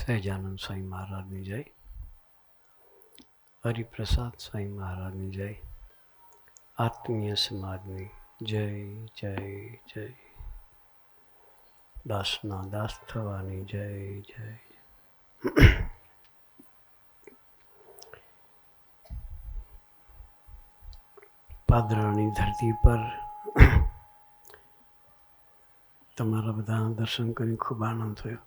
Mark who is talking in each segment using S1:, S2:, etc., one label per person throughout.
S1: સહેજાનંદ સ્વામી મહારાજની જય, હરિપ્રસાદ સ્વામી મહારાજની જય, આત્મીય સમાજની જય જય જય, દાસના દાસ થવાની જય જય. પાદરાની ધરતી પર તમારા બધા દર્શન કરી ખૂબ આનંદ થયો.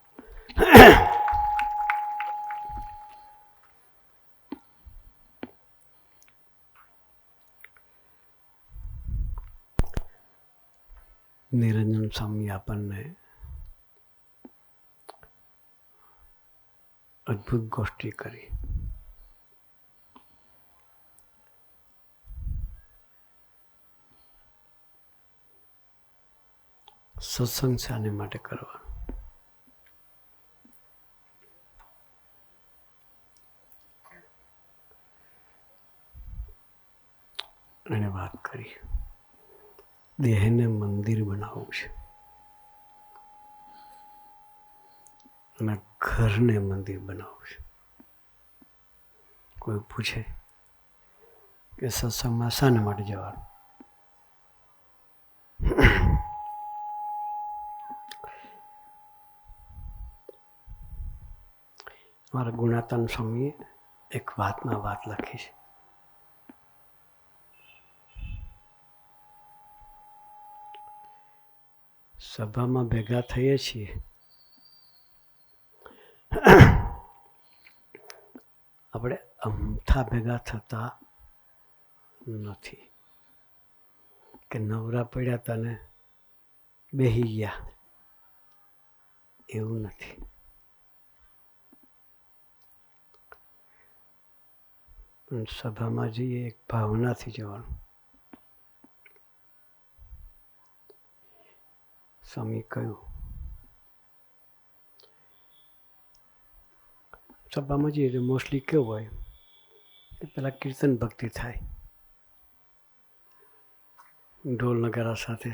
S1: નિરંજન સ્વામી આપણને અદ્ભુત ગોષ્ઠી કરી. સત્સંગ શાને માટે કરવાનો? એને વાત કરી દેહને મંદિર બનાવવું છે અને ઘરને મંદિર બનાવવું છે. કોઈ પૂછે કે સત્સંગમાં શાને માટે જવાનું? મારા ગુણાતાન સ્વામીએ એક વાતમાં વાત લખી છે. સભામાં ભેગા થઈએ છીએ, આપણે અમથા ભેગા થતા નથી કે નવરા પડ્યા તને બેહી ગયા, એવું નથી. પણ સભામાં જઈએ એક ભાવનાથી જવાનું. સ્વામી કહ્યું સભામાં જઈએ એટલે મોસ્ટલી કેવું હોય કે પેલા કીર્તન ભક્તિ થાય, ઢોલ નગારા સાથે,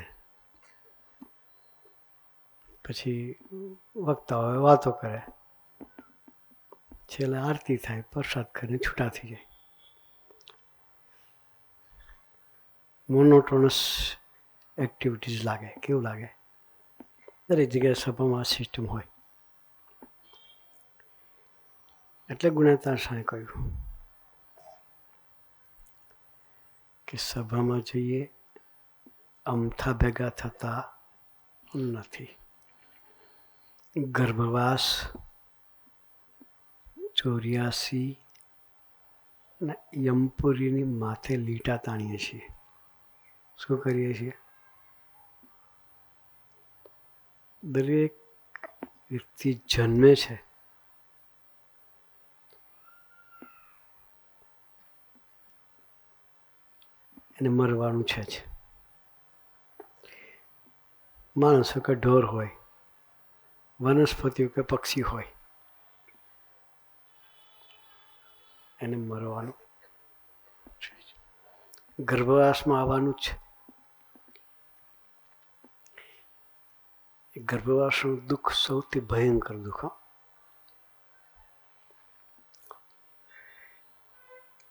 S1: પછી વક્તા હોય વાતો કરે, છેલ્લે આરતી થાય, પ્રસાદ કરીને છૂટા થઈ જાય. મોનોટોનસ એક્ટિવિટીઝ લાગે. કેવું લાગે? દરેક જગ્યાએ સભામાં સિસ્ટમ હોય. એટલે ગુણાતાન સ્વામીએ કહ્યું કે સભામાં જઈએ અમથા ભેગા થતા નથી. ગર્ભવાસ 84 અને યમપુરીની માથે લીટા તાણીએ છીએ. શું કરીએ છીએ? દરેક વ્યક્તિ જન્મે છે એને મરવાનું છે જ. માણસો કે ઢોર હોય, વનસ્પતિઓ કે પક્ષી હોય, એને મરવાનું છે. ગર્ભવાસમાં આવવાનું જ છે. ગર્ભવાસનું દુઃખ સૌથી ભયંકર દુઃખ.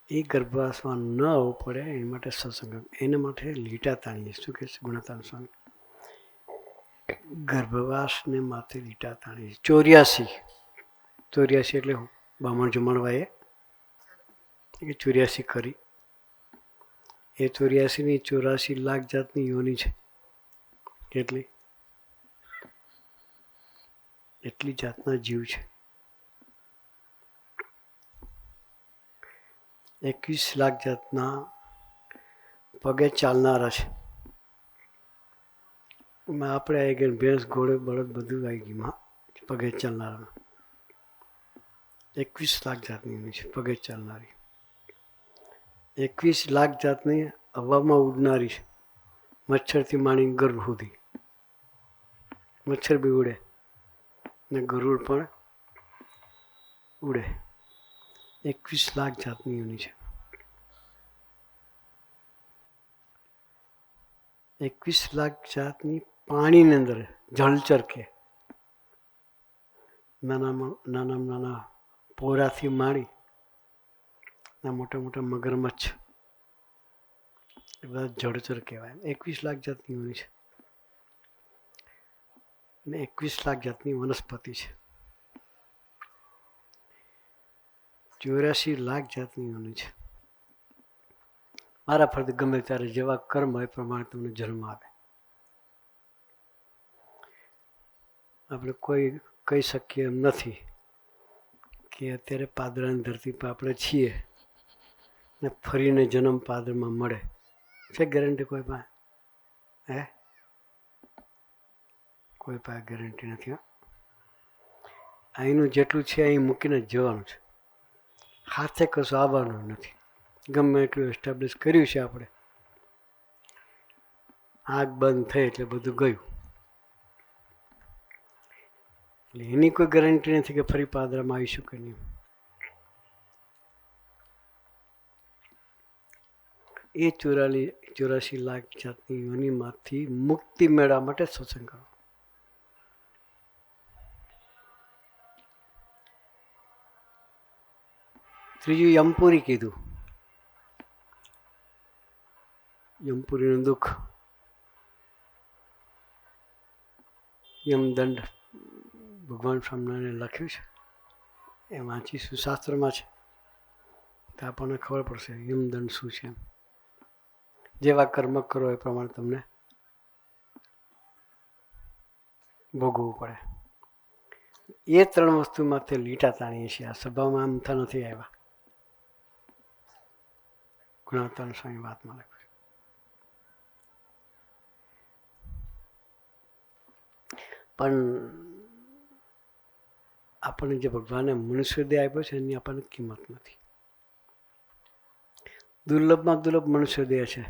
S1: એ ગર્ભવાસમાં ન આવવું પડે એ માટે સત્સંગ, એના માટે લીટા તાણીએ. શું કહે છે ગુણાતાન સ્વામી? ગર્ભવાસને માથે લીટા તાણીએ. 84 એટલે હું બામણ જમણવાએ કે 84 કરી. એ 84 ની 84 લાખ જાતની યોની છે. કેટલી? એટલી જાતના જીવ છે. 21 લાખ જાતના પગે ચાલનારા છે. આપણે આવી ગયા ભેંસ, ઘોડે, બળદ બધું આવી ગયું પગે ચાલનારામાં. 21 લાખ જાતની છે પગે ચાલનારી. 21 લાખ જાતની હવામાં ઉડનારી છે. મચ્છરથી માંડીને ગરુડ સુધી. મચ્છર બી ઉડે ને ગરુડ પણ ઉડે. 21 લાખ જાતની યોની છે. 21 લાખ જાતની પાણીની અંદર જળચર કે નાના પોરાથી માંડી મોટા મોટા મગરમચ્છ એ બધા જળચર કહેવાય. 21 લાખ જાતની યોની છે અને 21 લાખ જાતની વનસ્પતિ છે. 84 લાખ જાતની યોની છે. મારા ફરતે ગમે ત્યારે જેવા કર્મ હોય એ પ્રમાણે તમને જન્મ આવે. આપણે કોઈ કહી શકીએ એમ નથી કે અત્યારે પાદરાની ધરતી પર આપણે છીએ ને ફરીને જન્મ પાદરમાં મળે છે. ગેરંટી કોઈ પાસે કોઈ પાસે ગેરંટી નથી. અહીંનું જેટલું છે અહીં મૂકીને જ જવાનું છે. હાથે કશું આવવાનું નથી. ગમે એટલું એસ્ટાબ્લિશ કર્યું છે આપણે, આગ બંધ થઈ એટલે બધું ગયું. એટલે એની કોઈ ગેરંટી નથી કે ફરી પાદરામાં આવીશું કે નહીં. એ 84 લાખ જાતની યોનિમાંથી મુક્તિ મેળવવા માટે સત્સંગ કરો. ત્રીજું યમપુરી કીધું. યમપુરીનું દુઃખ, યમદંડ ભગવાન સ્વામિનારાયણે લખ્યું છે. એ વાંચીશું, શાસ્ત્રમાં છે તો આપણને ખબર પડશે યમદંડ શું છે. જેવા કર્મ કરો એ પ્રમાણે તમને ભોગવવું પડે. એ 3 વસ્તુમાં તે લીટા તાણીએ છીએ. આ સભામાં આમથા નથી આવ્યા. ગુણાવતાન સ્વામી વાતમાં લખ્યું છે. પણ આપણને જે ભગવાને મનુષ્ય દેહ આપ્યો છે એની આપણને કિંમત નથી. દુર્લભમાં દુર્લભ મનુષ્ય દેહ છે.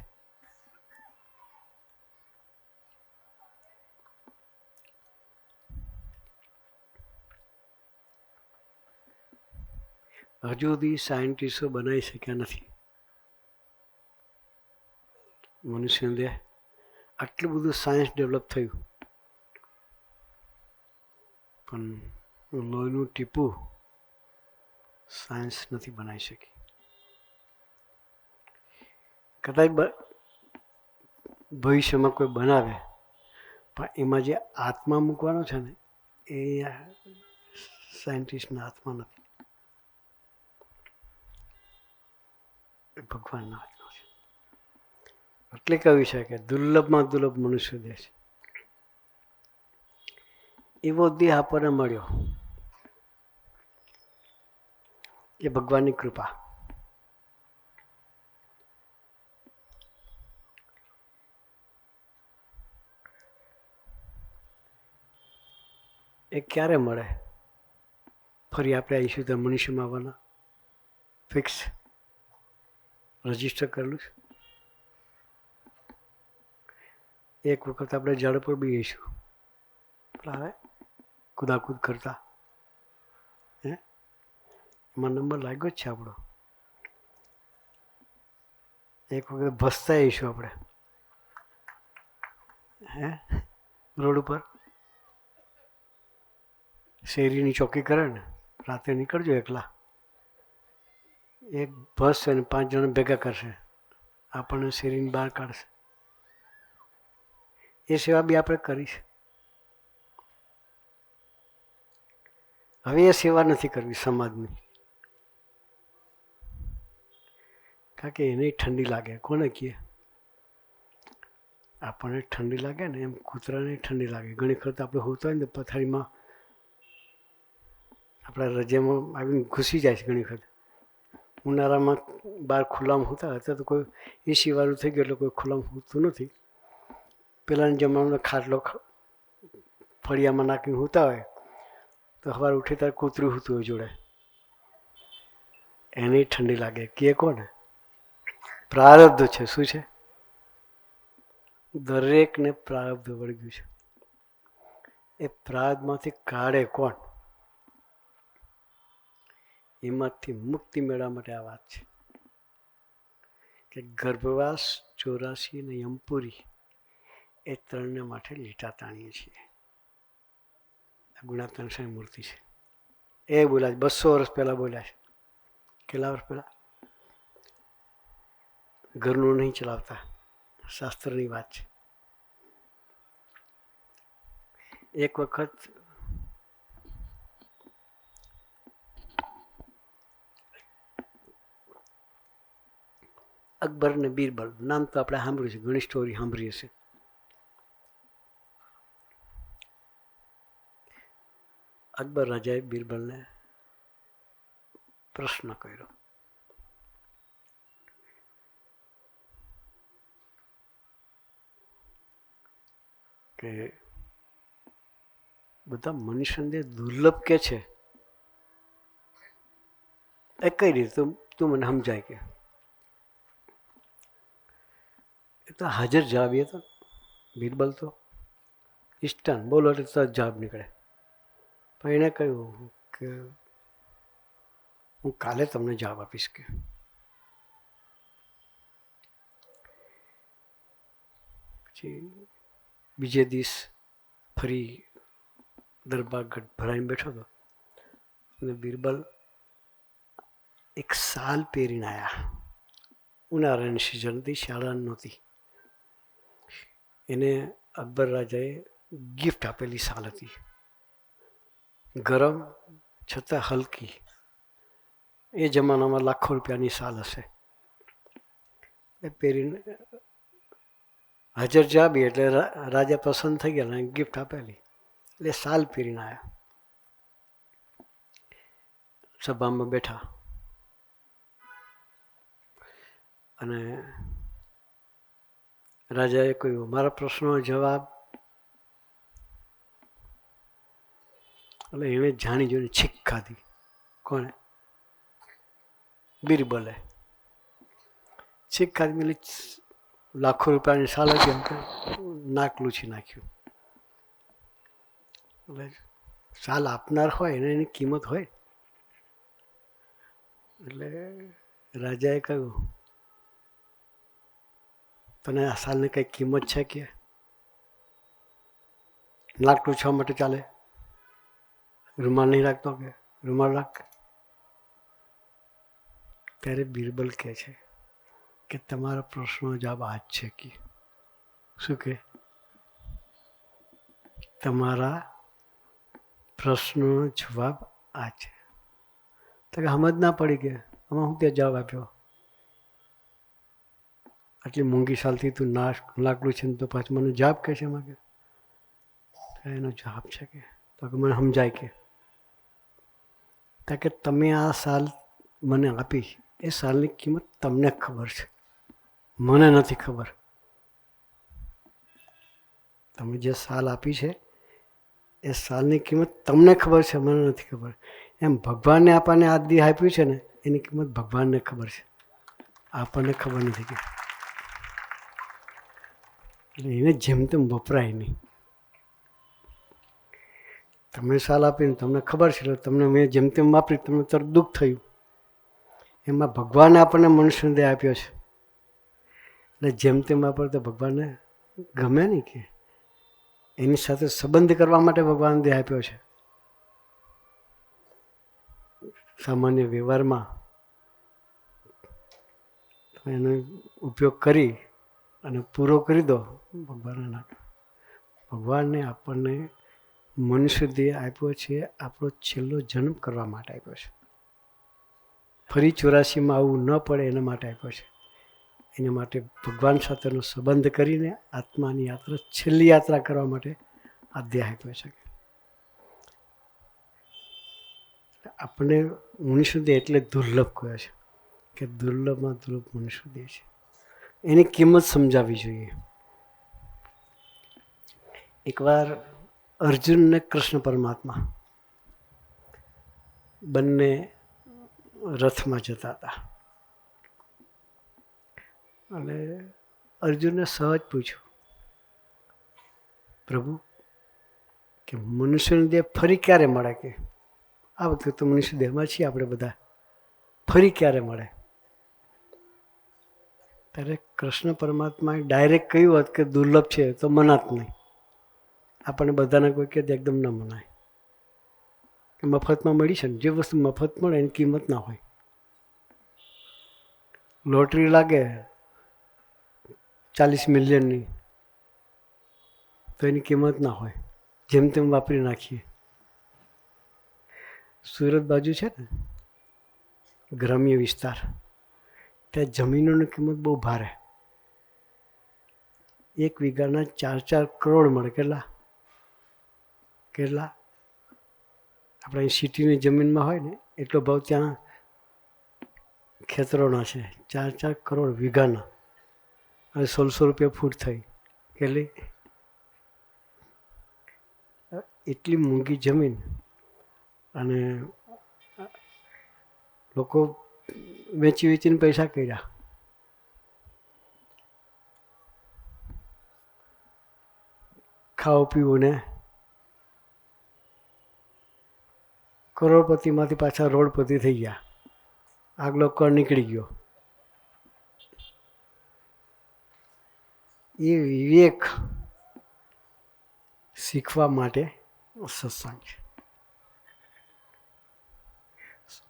S1: હજુ સુધી સાયન્ટિસ્ટો બનાવી શક્યા નથી મનુષ્ય દેહ. આટલું બધું સાયન્સ ડેવલપ થયું પણ લોહીનું ટીપું સાયન્સ નથી બનાવી શકી. કદાચ ભવિષ્યમાં કોઈ બનાવે પણ એમાં જે આત્મા મૂકવાનો છે ને એ સાયન્ટિસ્ટના હાથમાં નથી, એ ભગવાનના હાથમાં છે. એટલે કહ્યું છે કે દુર્લભમાં દુર્લભ મનુષ્ય દેહ છે. એવો દેહ આપણને મળ્યો એ ભગવાનની કૃપા. એ ક્યારે મળે? ફરી આપણે આવીશું તો મનુષ્યમાં આવવાના ફિક્સ રજીસ્ટર કરેલું છે. એક વખત આપણે ઝાડ પર બી જઈશું હવે કુદાકુદ કરતા એમાં નંબર લાગ્યો જ છે આપણો. એક વખત ભસતા આવીશું આપણે રોડ ઉપર. શેરીની ચોકી કરે ને રાતે નીકળજો એકલા, એક બસ છે ને 5 જણ ભેગા કરશે, આપણને શેરીની બહાર કાઢશે. એ સેવા બી આપણે કરીશ. હવે એ સેવા નથી કરવી સમાજની, કારણ કે એને ઠંડી લાગે. કોને કહે? આપણને ઠંડી લાગે ને એમ કૂતરાને ઠંડી લાગે. ઘણી વખત આપણે હોતા હોય ને પથારીમાં આપણા રજામાં આવીને ઘૂસી જાય છે. ઘણી વખત ઉનાળામાં બહાર ખુલ્લામાં હોતા હોય, અત્યારે તો કોઈ એસી વાળું થઈ ગયું એટલે કોઈ ખુલ્લામાં હોતું નથી. પહેલાંના જમાનામાં ખાટલો ફળિયામાં નાખીને હોતા હોય તો સવારે ઉઠે ત્યારે કૂતરું હોતું હોય જોડે, એને ઠંડી લાગે. કે કોને? પ્રારબ્ધ છે. શું છે? દરેકને પ્રારબ્ધ વળગ્યું છે. એ પ્રારબ્ધમાંથી કાઢે કોણ? એમાંથી મુક્તિ મેળવવા માટે આ વાત છે કે ગર્ભવાસ, 84 અને યમપુરી એ 3ને માટે લીટા તાણીએ છીએ. આ ગુણાત્મક મૂર્તિ છે. એ બોલ્યા 200 વર્ષ પહેલાં બોલ્યા છે. કેટલા વર્ષ પહેલાં? ઘરનું નહીં ચલાવતા, શાસ્ત્રની વાત છે. એક વખત અકબર ને બીરબલ, નામ તો આપણે સાંભળ્યું છે, ઘણી સ્ટોરી સાંભળી હશે. અકબર રાજાએ બીરબલને પ્રશ્ન કર્યો કે બધા મનુષ્યને દુર્લભ કે છે, એ કઈ રીતે તું મને સમજાય કે? એ તો હાજર જવાબ એ તો બીરબલ તો ઇન્સ્ટન્ટ બોલો એટલે તો જવાબ નીકળે. પણ એણે કહ્યું કે હું કાલે તમને જવાબ આપીશ કે. પછી બીજે દિવસ ફરી દરબાર ગઢ ભરાઈને બેઠો હતો અને બીરબલ એક શાલ પહેરીને આવ્યા. ઉનાળાની સિઝન હતી, શાળા નહોતી. એને અકબર રાજાએ ગિફ્ટ આપેલી શાલ હતી, ગરમ છતાં હલકી. એ જમાનામાં લાખો રૂપિયાની શાલ હશે. એ પહેરીને હાજર જાબી એટલે રાજા પસંદ થઈ ગયા અને ગિફ્ટ આપેલી એટલે શાલ પહેરીને આવ્યા. સભામાં બેઠા અને રાજાએ કહ્યું મારા પ્રશ્નનો જવાબ. એટલે એણે જાણી જોઈને છીક ખાધી. કોણે? બીરબલે છીક ખાધી. એટલે લાખો રૂપિયાની શાલ હતી, નાક લૂછી નાખ્યું. એટલે શાલ આપનાર હોય એને એની કિંમત હોય. એટલે રાજાએ કહ્યું તને આ શાલની કંઈ કિંમત છે કે? નાક લૂછવા માટે ચાલે? રૂમાલ નહીં રાખતો કે? રૂમાલ રાખ. ત્યારે બીરબલ કહે છે કે તમારા પ્રશ્નનો જવાબ આ જ છે કે. શું કે? તમારા પ્રશ્નનો જવાબ આ છે. તો કે સમજ ના પડી કે આમાં હું ત્યાં જવાબ આપ્યો? આટલી મોંઘી શાલથી તું નાકલું છે ને તો પાછું મને જવાબ કહે છે એમાં કે? એનો જવાબ છે કે તો કે મને સમજાય કે તમે આ શાલ મને આપી, એ શાલની કિંમત તમને ખબર છે, મને નથી ખબર. તમે જે શાલ આપી છે એ શાલની કિંમત તમને ખબર છે, મને નથી ખબર. એમ ભગવાનને આપણને આ દેહ આપ્યું છે ને એની કિંમત ભગવાનને ખબર છે, આપણને ખબર નથી કે. એટલે એને જેમ તેમ વપરાય નહીં. તમે શાલ આપીને તમને ખબર છે એટલે તમને મેં જેમ તેમ વાપરી, તમને તરત દુઃખ થયું. એમાં ભગવાને આપણને મનુષ્યનો દેહ આપ્યો છે એટલે જેમ તેમ વાપરે તો ભગવાનને ગમે નહીં કે. એની સાથે સંબંધ કરવા માટે ભગવાન દેહ આપ્યો છે. સામાન્ય વ્યવહારમાં એનો ઉપયોગ કરી અને પૂરો કરી દો ભગવાનને ના. ભગવાનને આપણને મનુષ્ય દેહ આપ્યો છે, આપણો છેલ્લો જન્મ કરવા માટે આપ્યો છે. ફરી 84માં આવું ન પડે એના માટે આપ્યો છે. એના માટે ભગવાન સાથેનો સંબંધ કરીને આત્માની યાત્રા, છેલ્લી યાત્રા કરવા માટે આ દેહ આપ્યો છે. આપણે મનુષ્ય દેહ એટલે દુર્લભ કહે છે કે દુર્લભમાં દુર્લભ મનુષ્ય દેહ છે. એની કિંમત સમજાવવી જોઈએ. એકવાર અર્જુન ને કૃષ્ણ પરમાત્મા બંને રથમાં જતા હતા અને અર્જુને સહજ પૂછ્યું પ્રભુ કે મનુષ્યનો દેહ ફરી ક્યારે મળે? કે આ વખતે તો મનુષ્ય દેહમાં છીએ આપણે બધા, ફરી ક્યારે મળે? ત્યારે કૃષ્ણ પરમાત્માએ ડાયરેક્ટ કહ્યું હોત કે દુર્લભ છે તો મનાત નહીં. આપણને બધાને કોઈ કહે એકદમ ન મનાય. કે મફતમાં મળી છે ને, જે વસ્તુ મફત મળે એની કિંમત ના હોય. લોટરી લાગે 40 મિલિયનની તો એની કિંમત ના હોય, જેમ તેમ વાપરી નાખીએ. સુરત બાજુ છે ને ગ્રામ્ય વિસ્તાર, ત્યાં જમીનોની કિંમત બહુ ભારે. 1 વીઘાના 4-4 કરોડ મળે. કેટલા આપણે સિટીની જમીનમાં હોય ને એટલો ભાવ ત્યાં ખેતરોના છે. 4-4 કરોડ વીઘાના, અને 1600 રૂપિયા ફૂટ થઈ. કેટલી? એટલી મોંઘી જમીન, અને લોકો વેચીને પૈસા કર્યા. ખાવું પીવું ને કરોડપતિમાંથી પાછા રોડપતિ થઈ ગયા. આગલો કર નીકળી ગયો. એ વિવેક શીખવા માટે સત્સંગ છે.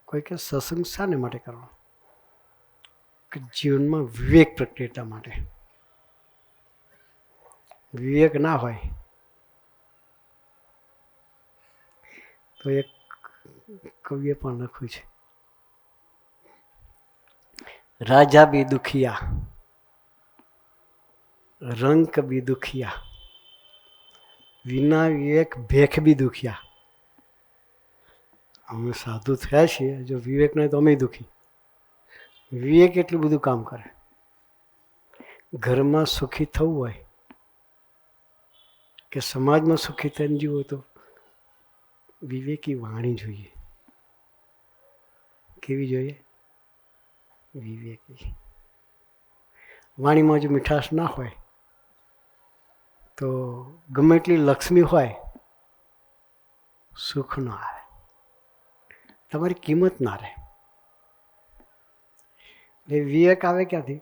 S1: કોઈ કે સત્સંગ શાને માટે કરવો? કે જીવનમાં વિવેક પ્રગટેવા માટે. વિવેક ના હોય તો એક કવિએ પણ લખ્યું છે, રાજા બી દુખિયા, રંક બી દુખિયા, વિના વિવેક ભેખ બી દુખિયા. અમે સાધુ થયા છીએ, જો વિવેક નહીં તો અમે દુખી. વિવેક એટલું બધું કામ કરે. ઘરમાં સુખી થવું હોય કે સમાજમાં સુખી થઈને જીવો તો વિવેકી વાણી જોઈએ. કેવી જોઈએ? વિવેકી વાણીમાં જો મીઠાશ ના હોય તો ગમે એટલી લક્ષ્મી હોય, સુખ ન આવે, તમારી કિંમત ના રહે. એ વિવેક આવે ક્યાંથી?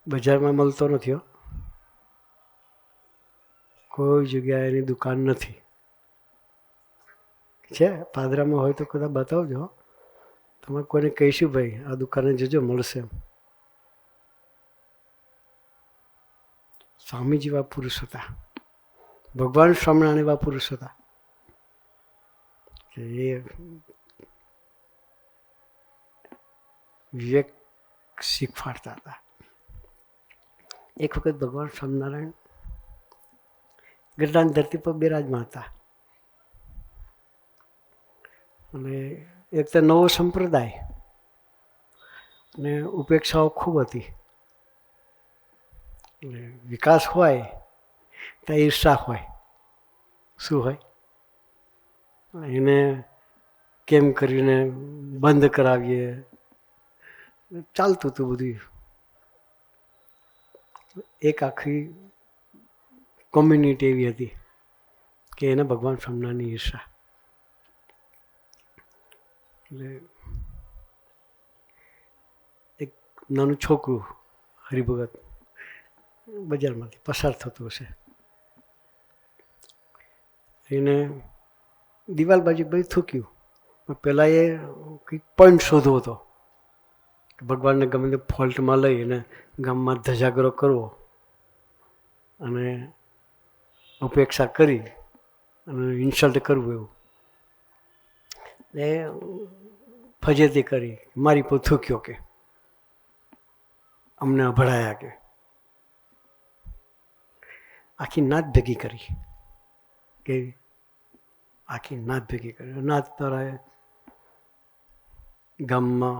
S1: બજારમાં મળતો નથી. કોઈ જગ્યાએ એની દુકાન નથી. છે પાદરામાં હોય તો કદાચ બતાવજો. તમે કોઈને કહીશું ભાઈ આ દુકાને જજો, મળશે. સ્વામીજી એવા પુરુષ હતા, ભગવાન સ્વામિનારાયણ એવા પુરુષ હતા કે એ વિવેક શીખવાડતા હતા. એક વખત ભગવાન સ્વામિનારાયણ ગઢડાની ધરતી પર બિરાજમાન હતા, અને એક તો નવો સંપ્રદાય અને ઉપેક્ષાઓ ખૂબ હતી. વિકાસ હોય તો ઈર્ષા હોય. શું હોય? એને કેમ કરીને બંધ કરાવીએ, ચાલતું હતું બધું. એક આખી કોમ્યુનિટી એવી હતી કે એને ભગવાન સ્વામિનારાયણની ઈર્ષા. એટલે એક નાનું છોકરું હરિભગત બજારમાંથી પસાર થતું હશે, એને દિવાલ બાજુ બધું થૂક્યું. પહેલાં એ કંઈક પોઈન્ટ શોધવો હતો, ભગવાનને ગમે તે ફોલ્ટમાં લઈ અને ગામમાં ધજાગરો કરવો અને ઉપેક્ષા કરી અને ઇન્સલ્ટ કરવું. એવું એ ફજેતી કરી, મારી પર થૂક્યો કે અમને અભડાયા કે. આખી નાત ભેગી કરી, કે આખી નાત ભેગી કરી. નાત દ્વારા ગામમાં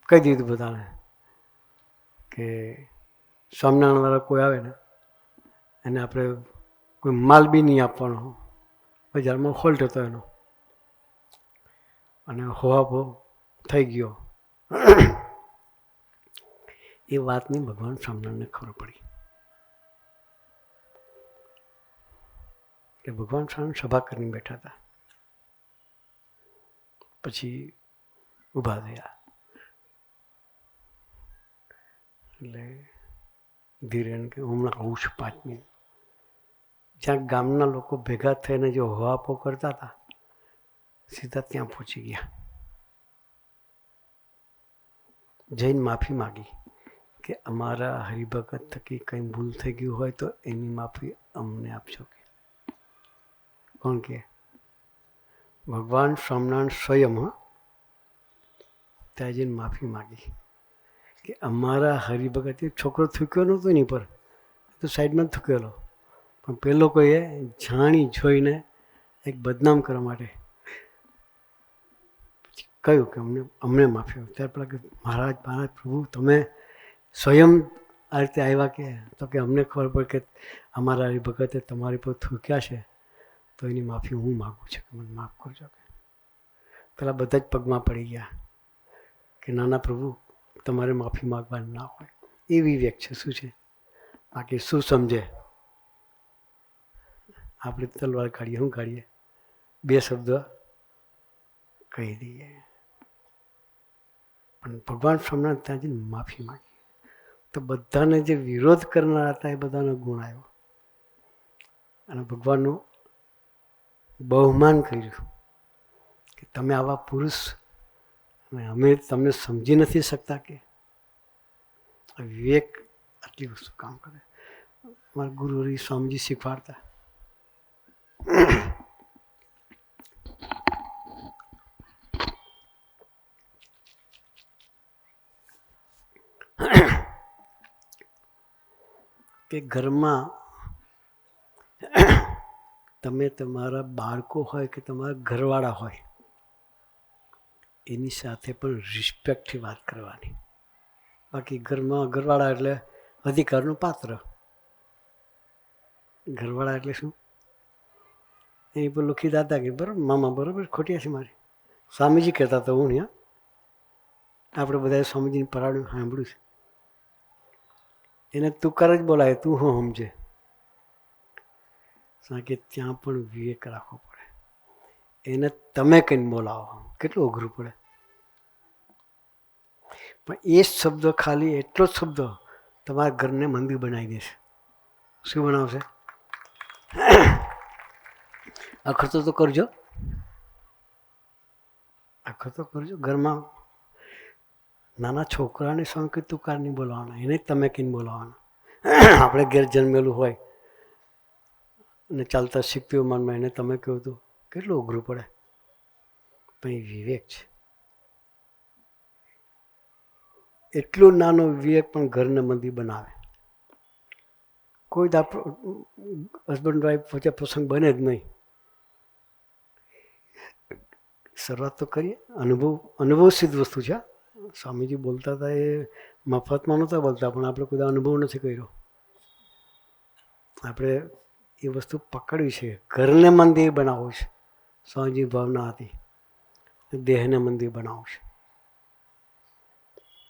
S1: કહી દીધું બધાને કે સ્વામિનારાયણવાળા કોઈ આવે ને એને આપણે કોઈ માલ બી નહીં આપવાનો. બજારમાં ફોલ્ટ હતો એનો, અને હોવાપો થઈ ગયો. એ વાતની ભગવાન સ્વામિનારાયણને ખબર પડી કે ભગવાન સ્વામિનારાયણ સભા કરીને બેઠા હતા. પછી ઊભા થયા, એટલે ધીરે કે હમણાં આવું છું 5 મિનિટ. જ્યાં ગામના લોકો ભેગા થઈને જે હોવાપો કરતા હતા સીધા ત્યાં પહોંચી ગયા. જઈને માફી માગી કે અમારા હરિભગત થકી કંઈ ભૂલ થઈ ગયું હોય તો એની માફી અમને આપજો. કોણ કે? ભગવાન સ્વામિનારાયણ સ્વયં ત્યાં જઈને માફી માગી કે અમારા હરિભગત છોકરો થૂક્યો નહોતો એની પર, તો સાઈડમાં જ થૂકેલો, પણ પેલો કોઈએ જાણી જોઈને એક બદનામ કરવા માટે કહ્યું કે અમને માફી આપો. ત્યાર પેલા કે મહારાજ પ્રભુ તમે સ્વયં આ રીતે આવ્યા કે? તો કે અમને ખબર પડે કે અમારા હરિભગતે તમારી પર થૂક્યા છે તો એની માફી હું માગું છું, કે મને માફ કરજો. કે પેલા બધા જ પગમાં પડી ગયા કે નાના પ્રભુ તમારે માફી માગવાની ના હોય. એ વિવેક છે. શું છે? બાકી શું સમજે? આપણે તલવાર કાઢીએ, શું કાઢીએ? બે શબ્દ કહી દઈએ. પણ ભગવાન સ્વામિનારાયણ ત્યાં જઈને માફી માગી તો બધાને જે વિરોધ કરનાર હતા એ બધાનો ગુણ આવ્યો અને ભગવાનનું બહુમાન કર્યું કે તમે આવા પુરુષ અને અમે તમને સમજી નથી શકતા. કે વિવેક આટલી વસ્તુ કામ કરે. મારા ગુરુ હરિ સ્વામીજી શીખવાડતા કે ઘરમાં તમે તમારા બાળકો હોય કે તમારા ઘરવાળા હોય એની સાથે પણ રિસ્પેક્ટથી વાત કરવાની. બાકી ઘરમાં ઘરવાળા એટલે અધિકારનું પાત્ર. ઘરવાળા એટલે શું? એની પર લુખી દાદાગીરી. બરાબર મામા બરાબર ખોટી છે મારી. સ્વામીજી કહેતા હતા, હું ત્યાં આપણે બધાએ સ્વામીજીને પરાડ્યું સાંભળ્યું છે. એને તુકાર જ બોલાય, તું હું સમજે. કે ત્યાં પણ વિવેક રાખવો પડે. એને તમે કહીને બોલાવો, કેટલું અઘરું પડે. પણ એ શબ્દ, ખાલી એટલો જ શબ્દ તમારા ઘરને મંદિર બનાવી દેશે. શું બનાવશે? અખતો તો કરજો, અખતો કરજો. ઘરમાં નાના છોકરાને સંકેત તુકાર નહીં બોલાવાના, એને તમે કહીને બોલાવાના. આપણે ઘેર જન્મેલું હોય અને ચાલતા શીખતી હોય મનમાં, એને તમે કહો તો કેટલું અઘરું પડે. પણ એ વિવેક છે. એટલો નાનો વિવેક પણ ઘરને મંદિર બનાવે. કોઈ હસબન્ડ વાઈફ વચ્ચે પ્રસંગ બને જ નહીં. શરૂઆત તો કરીએ. અનુભવ સિદ્ધ વસ્તુ છે. સ્વામીજી બોલતા હતા એ મફતમાં નહોતા બોલતા, પણ આપણે કોઈ અનુભવ નથી કર્યો. આપણે એ વસ્તુ પકડવી છે. ઘરને મંદિર બનાવવું છે. સ્વામીજી ભાવના હતી દેહને મંદિર બનાવવું છે.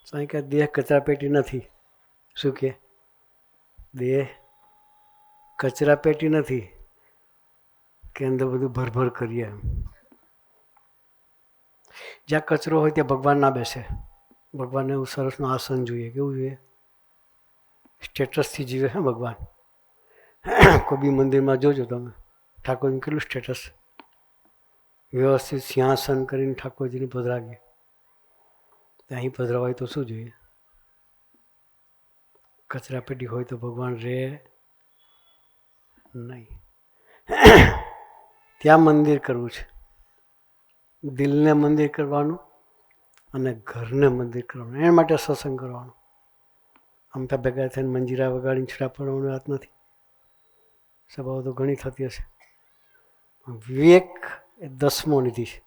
S1: સ્વામી કહે દેહ કચરા પેટી નથી. શું કે? દેહ કચરા પેટી નથી કે અંદર બધું ભરભર કરીએ. એમ જ્યાં કચરો હોય ત્યાં ભગવાન ના બેસે. ભગવાનને એવું સરસનું આસન જોઈએ. કેવું જોઈએ? સ્ટેટસથી જીવે છે ભગવાન. કોઈ બી મંદિરમાં જોજો તમે, ઠાકોરજીનું કેટલું સ્ટેટસ. વ્યવસ્થિત સિંહાસન કરીને ઠાકોરજીને પધરાવીએ. અહીં પધરાવાય તો શું જોઈએ? કચરા પેટી હોય તો ભગવાન રહે નહીં. ત્યાં મંદિર કરવું છે. દિલને મંદિર કરવાનું અને ઘરને મંદિર કરવાનું. એના માટે સત્સંગ કરવાનો. અમતા ભેગા થઈને મંજીરા વગાડીને છૂટા પડવાની વાત નથી. સભાઓ તો ઘણી થતી હશે. વિવેક એ 10મો નિધિ છે.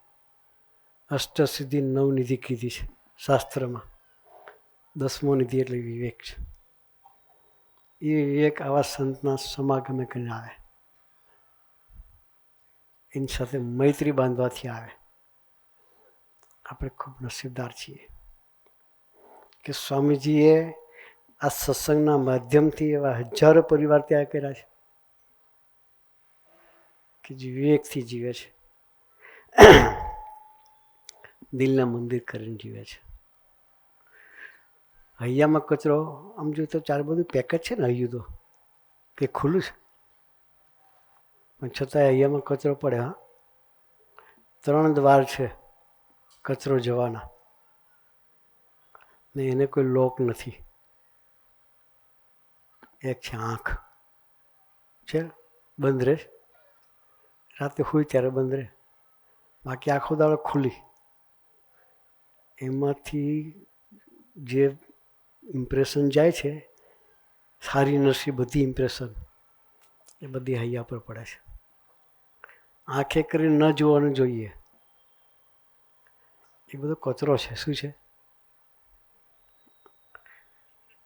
S1: અષ્ટસિદ્ધિ 9 નિધિ કીધી છે શાસ્ત્રમાં. 10મો નિધિ એટલે વિવેક છે. એ વિવેક આવા સંતના સમાગમે કરીને આવે. એની સાથે મૈત્રી બાંધવાથી આવે. આપણે ખૂબ નસીબદાર છીએ કે સ્વામીજીએ આ સત્સંગના માધ્યમથી એવા હજારો પરિવાર તૈયાર કર્યા છે કે જે વિવેકથી જીવે છે. દિલના મંદિર કરીને જીવે છે. હૈયામાં કચરો આમ જોઈએ તો ચાર બધું પેકેજ છે ને. હૈયું તો કે ખુલ્લું છે. પણ છતાંય અહીંયામાં કચરો પડે. હા, 3 દ્વાર છે કચરો જવાના, ને એને કોઈ લોક નથી. એક છે આંખ, છે બંધ રહે, રાતે હોય ત્યારે બંધ રહે, બાકી આખો દાડો ખુલ્લી. એમાંથી જે ઇમ્પ્રેશન જાય છે, સારી નરસી બધી ઇમ્પ્રેશન એ બધી હૈયા પર પડે છે. આંખે કરીને ન જોવાનું જોઈએ, એ બધો કચરો છે. શું છે?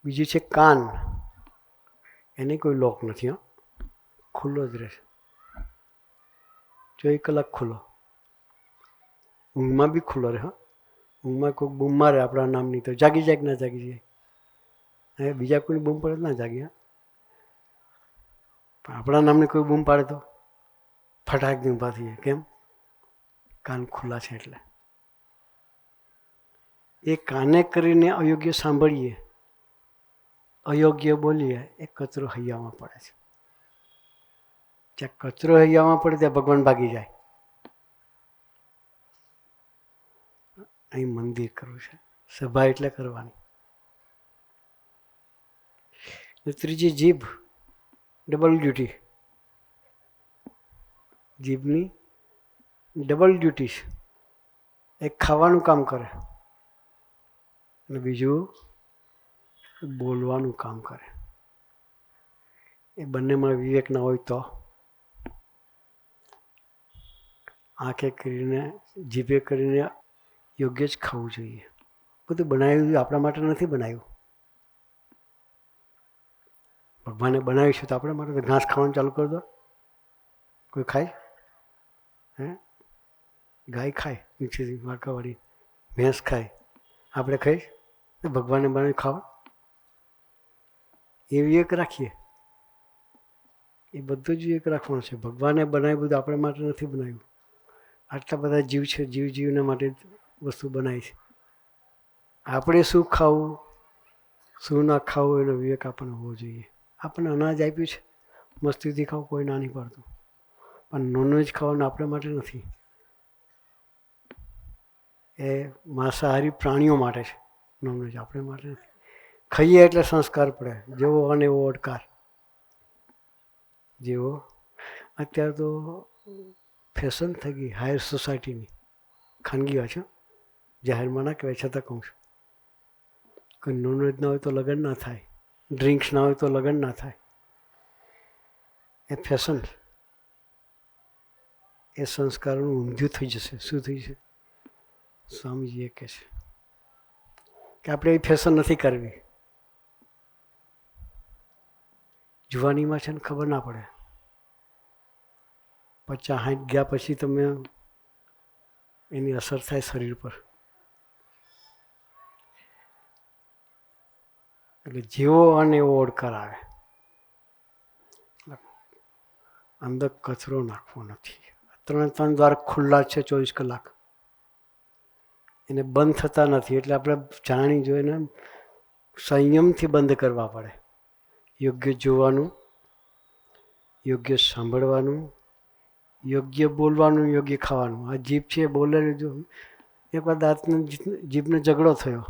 S1: બીજું છે કાન, એને કોઈ લોક નથી. હા, ખુલ્લો જ રહેશે, 24 કલાક ખુલ્લો. ઊંઘમાં બી ખુલ્લો રહે. હા, ઊંઘમાં કોઈ બૂમ મારે આપણા નામની તો જાગી જાય કે ના જાગી જાય? હવે બીજા કોઈની બૂમ પડે ના જાગી. હા, પણ આપણા નામની કોઈ બૂમ પાડે તો ફટાકથી ઊભા થઈએ. કેમ? કાન ખુલ્લા છે એટલે. એ કાને કરીને અયોગ્ય સાંભળીએ, અયોગ્ય બોલીએ, એ કચરો હૈયામાં પડે છે. જ્યાં કચરો હૈયામાં પડે ત્યાં ભગવાન ભાગી જાય. અહીં મંદિર કરવું છે, સભા એટલે કરવાની. ત્રીજી જીભ, ડબલ ડ્યુટી. જીભની ડબલ ડ્યુટી છે. એક ખાવાનું કામ કરે અને બીજું બોલવાનું કામ કરે. એ બંનેમાં વિવેક ના હોય તો આંખે કરીને જીભે કરીને યોગ્ય જ ખાવું જોઈએ. બધું બનાવ્યું આપણા માટે નથી બનાવ્યું. ભગવાને બનાવ્યું છે તો આપણા માટે. તો ઘાસ ખાવાનું ચાલુ કરી દો, કોઈ ખાય? હે? ગાય ખાય નીચેથી વાંકાવાળી, ભેંસ ખાય, આપણે ખાઈશ? તો ભગવાને બનાવી ખાવા એ વિવેક રાખીએ. એ બધું જ વિવેક રાખવાનું છે. ભગવાને બનાવ્યું બધું આપણા માટે નથી બનાવ્યું. આટલા બધા જીવ છે, જીવના માટે વસ્તુ બનાવી છે. આપણે શું ખાવું, શું ના ખાવું, એનો વિવેક આપણને હોવો જોઈએ. આપણને અનાજ આપ્યું છે, મસ્તીથી ખાવું, કોઈ ના નહીં પાડતું, પણ નોનવેજ ખાવાનું આપણા માટે નથી. એ માંસાહારી પ્રાણીઓ માટે છે નોનવેજ, આપણે માટે નથી. ખાઈએ એટલે સંસ્કાર પડે, જેવો અને એવો ઓડકાર. જેવો અત્યારે તો ફેશન થઈ ગઈ હાયર સોસાયટીની. ખાનગી વાત છે, જાહેરમાં ના કહેવાય છતાં કહું છું. કોઈ નોનવેજ ના હોય તો લગ્ન ના થાય, ડ્રિંક્સ ના હોય તો લગ્ન ના થાય. એ ફેશન, એ સંસ્કારોનું ઊંધું થઈ જશે. શું થઈ જશે? સ્વામીજી એ કહે છે કે આપણે એ ફેશન નથી કરવી. જુવાનીમાં છે ને ખબર ના પડે, 50-60 ગયા પછી તમે એની અસર થાય શરીર પર. એટલે જેવો અને એવો ઓડકાર આવે. અંદર કચરો નાખવો નથી. 3 દ્વાર ખુલ્લા છે 24 કલાક, એને બંધ થતા નથી. એટલે આપણે જાણી જોઈને સંયમથી બંધ કરવા પડે. યોગ્ય જોવાનું, યોગ્ય સાંભળવાનું, યોગ્ય બોલવાનું, યોગ્ય ખાવાનું. આ જીભ છે બોલે. જો એકવાર દાંતને જીભનો ઝઘડો થયો,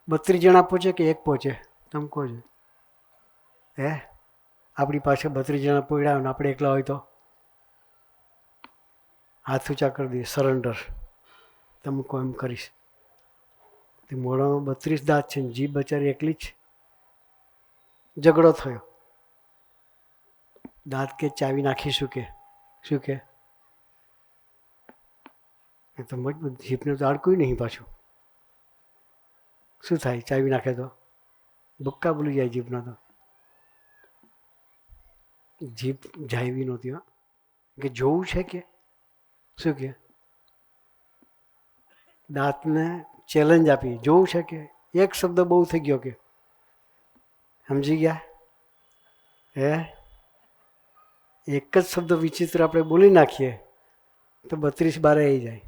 S1: 32 જણા પહોંચે કે એક પહોંચે? તમે કહો છો. હે? આપણી પાસે 32 જણા પડ્યા હોય ને આપણે એકલા હોય તો હાથ ઊંચા કરી દઈએ, સરેન્ડર. તમે કહો એમ કરીશ. તે મોઢામાં 32 દાંત છે ને જીભ બચારી એકલી જ. ઝઘડો થયો, દાંત કે ચાવી નાખીશું કે શું કે? એ તો મજબૂત. જીભને તો અડકું નહીં પાછું. શું થાય ચાવી નાખે તો? ભૂક્કા બોલી જાય જીભના તો. જીભ જાયવી નહોતી. હા, કે જોવું છે કે શું કે? દાંતને ચેલેન્જ આપી, જોવું છે કે? એક શબ્દ બહુ થઈ ગયો કે? સમજી ગયા? હે? એક જ શબ્દ વિચિત્ર આપણે બોલી નાખીએ તો 32 બારે આવી જાય.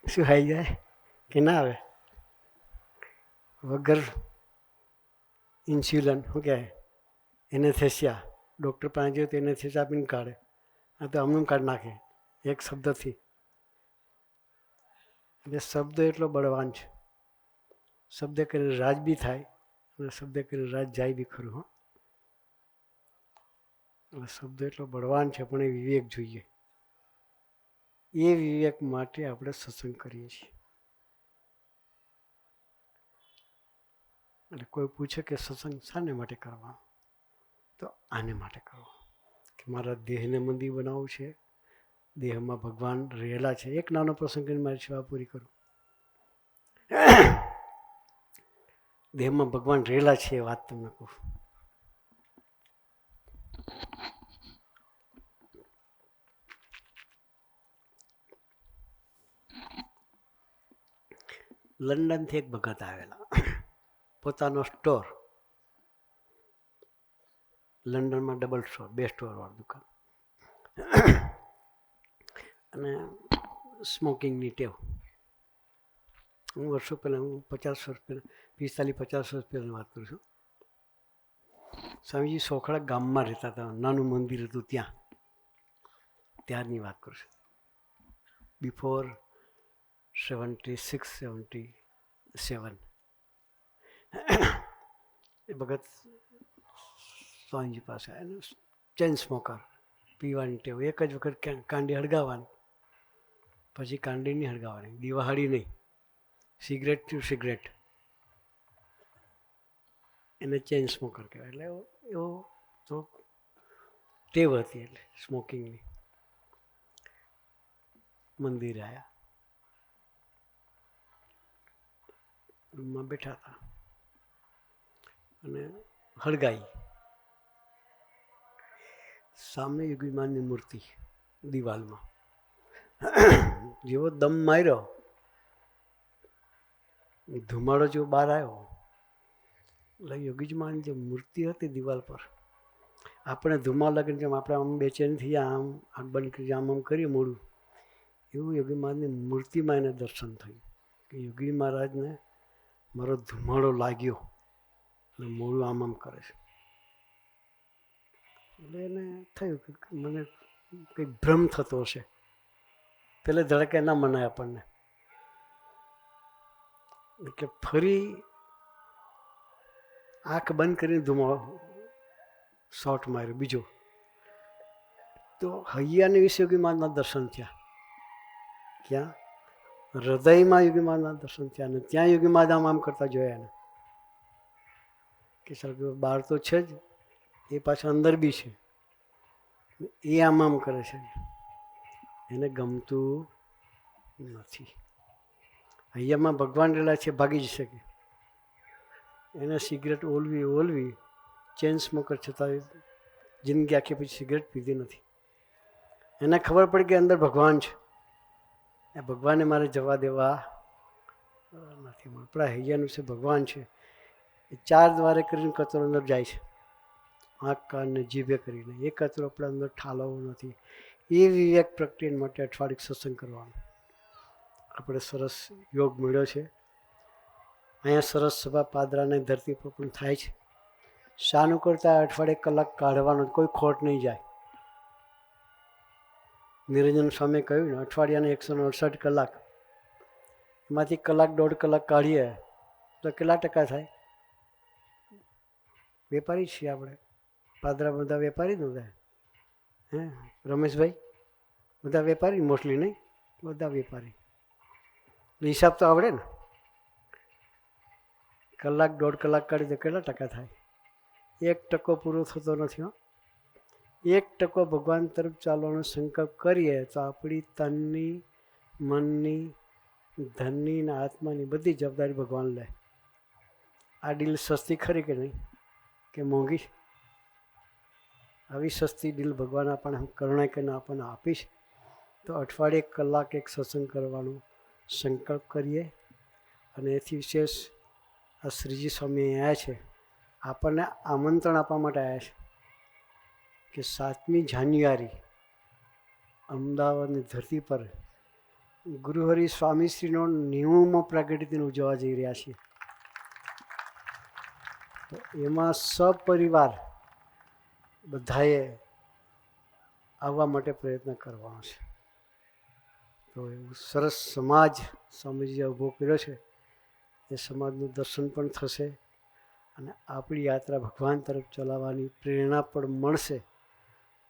S1: શું આવી જાય કે ના આવે? વગર ઇન્સ્યુલન શું કહેવાય એનેસ્થેસિયા, ડૉક્ટર પાસે જઈએ તો એનેસ્થેસિયા આપીને કાઢે. આ તો આમનું કાઢી નાખે એક શબ્દથી. એટલે શબ્દ એટલો બળવાન છે. શબ્દ કરીને રાજ બી થાય અને શબ્દ કરીને રાજ જાય બી ખરું. હો, એટલે શબ્દ એટલો બળવાન છે, પણ એ વિવેક જોઈએ. એ વિવેક માટે આપણે સત્સંગ કરીએ છીએ. એટલે કોઈ પૂછે કે સત્સંગ શાને માટે કરવાનો, તો આને માટે કરવો કે મારા દેહને મંદિર બનાવવું છે, દેહમાં ભગવાન રહેલા છે. એક નાનો પ્રસંગ કરીને મારી સેવા પૂરી કરું. દેહમાં ભગવાન રહેલા છે એ વાત તમને કહું. લંડનથી એક ભગત આવેલા, પોતાનો સ્ટોર, લંડનમાં ડબલ સ્ટોર, 2 સ્ટોરવાળું દુકાન, અને સ્મોકિંગની ટેવ. હું વર્ષો પહેલાં, હું 50 વર્ષ પહેલાં, 45-50 વર્ષ પહેલાંની વાત કરું છું. સ્વામીજી સોખડા ગામમાં રહેતા હતા, નાનું મંદિર હતું ત્યાં, ત્યારની વાત કરું છું. બિફોર 76-77. એ ભગત સ્વામીજી પાસે આવ્યા. ચેન સ્મોકર, પીવાની ટેવ, એક જ વખત કાંડી હળગાવવાની, પછી કાંડી નહીં હળગાવવાની, દિવાહાળી નહીં, સિગરેટ ટુ સિગરેટ. એને ચેન સ્મોકર કહેવાય. એટલે એવો તો ટેવ હતી એટલે સ્મોકિંગની. મંદિરે આવ્યા, રૂમમાં બેઠા હતા અને હળગાઈ. સામે યોગીમાનની મૂર્તિ દિવાલમાં. જેવો દમ માર્યો, ધુમાડો જેવો બહાર આવ્યો, એટલે યોગીજીમાની જે મૂર્તિ હતી દિવાલ પર, આપણે ધુમાડો લાગીને જેમ આપણે આમ બેચેન થઈ આમ આગ બંધ કરી આમ આમ કરીએ મોડું, એવું યોગીમાનની મૂર્તિમાં એને દર્શન થયું કે યોગી મહારાજને મારો ધુમાડો લાગ્યો અને મોડું આમ આમ કરે છે. એટલે એને થયું કે મને કંઈક ભ્રમ થતો હશે. પેલે ધડકે ના મનાય આપણને. એટલે ફરી આંખ બંધ કરીને ધુમાડો શોટ માર્યો બીજો, તો હૈયાની વિશે યોગીમાનના દર્શન થયા. ક્યાં? હૃદયમાં યોગીમાનના દર્શન થયા. અને ત્યાં યોગીમાન આમ આમ કરતા જોયા એને કે સર બહાર તો છે જ, એ પાછા અંદર બી છે, એ આમ આમ કરે છે, એને ગમતું નથી. હૈયામાં ભગવાન રહેલા છે, ભાગી જ શકે. એને cigarette all we all we, chain smoker છતાં જિંદગી આખી પછી સિગરેટ પીધી નથી. એને ખબર પડી કે અંદર ભગવાન છે, એ ભગવાનને મારે જવા દેવા નથી. આપણા હૈયાનું છે ભગવાન છે, એ 4 દ્વારે કરીને કચરો અંદર જાય છે, આંખ કાન ને જીભે કરીને. એ કચરો આપણે અંદર ઠાલવવો નથી. એ વિવેક પ્રગટીને માટે અઠવાડિયે સત્સંગ કરવાનો. આપણે સરસ યોગ મળ્યો છે. અહીંયા સરસ સભા પાદરાની ધરતી પર પણ થાય છે. શાનું કરતા અઠવાડિયે કલાક કાઢવાનો, કોઈ ખોટ નહીં જાય. નિરંજન સ્વામીએ કહ્યું ને, અઠવાડિયાના 168 કલાક, એમાંથી 1-1.5 કલાક કાઢીએ તો કેટલા ટકા થાય? વેપારી છીએ આપણે, પાદરા બધા વેપારી જ બધા. હે રમેશભાઈ, બધા વેપારી મોસ્ટલી નહીં? બધા વેપારી. હિસાબ તો આવડે ને. 1-1.5 કલાક કાઢી તો કેટલા ટકા થાય? 1% પૂરો થતો નથી. 1% ભગવાન તરફ ચાલવાનો સંકલ્પ કરીએ તો આપણી તનની, મનની, ધનની ને આત્માની બધી જવાબદારી ભગવાન લે. આ ડીલ સસ્તી ખરી કે નહીં, કે મોંઘી? આવી સસ્તી ડીલ ભગવાન આપણને કરુણા કરીને આપણને આપીશ. તો અઠવાડિયે 1 કલાક એક સત્સંગ કરવાનો સંકલ્પ કરીએ. અને એથી વિશેષ આ શ્રીજી સ્વામી આવ્યા છે, આપણને આમંત્રણ આપવા માટે આવ્યા છે કે 7મી જાન્યુઆરી અમદાવાદની ધરતી પર ગુરુહરિ સ્વામીશ્રીનો 90મો પ્રાગટ્ય દિન ઉજવવા જઈ રહ્યા છીએ. તો એમાં સપરિવાર બધાએ આવવા માટે પ્રયત્ન કરવાનો છે. તો એવું સરસ સમાજ સ્વામીજીએ ઊભો કર્યો છે. એ સમાજનું દર્શન પણ થશે અને આપણી યાત્રા ભગવાન તરફ ચલાવવાની પ્રેરણા પણ મળશે.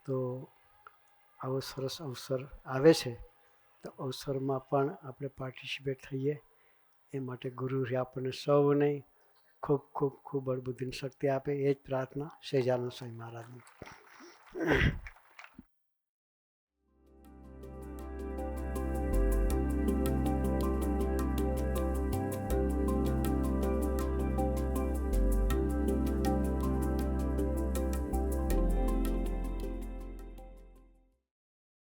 S1: તો આવો સરસ અવસર આવે છે તો અવસરમાં પણ આપણે પાર્ટિસિપેટ થઈએ. એ માટે ગુરુ આપણને સૌને ખૂબ ખૂબ ખૂબ બળબુદ્ધિની શક્તિ આપે. એ જ પ્રાર્થના સહેજાનંદ સ્વામી મહારાજની.